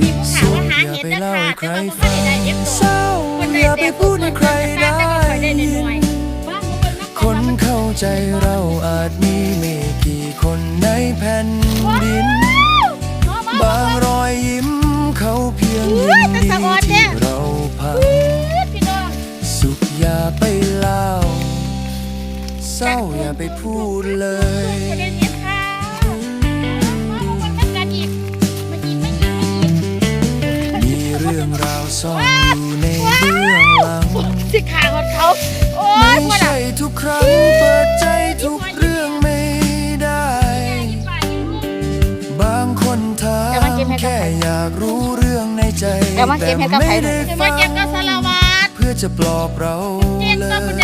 นี้ผู้ข่าวว่าหาเห็ดนะค่ะแต่ว่าบ่ได้ได้เอฟโตคนได้แต่พูดในใครได้คนเข้าใจเราอาจมีไม่กี่คนในแผ่นดินบางรอยยิ้มเขาเพียงยินดีที่เราพังสุขอย่าไปเล่าเศร้าอย่าไปพูดเลยมีเรื่องราวซ่อนอยู่ในเบื้องหลังสิขาของเขาไม่ใช่ทุกครั้งเปิดใจทุกเรื่องไม่ได้บางคนถามแค่อยากรู้เรื่องในใจแต่ไม่ได้ฟังเพื่อจะปลอบเราเลย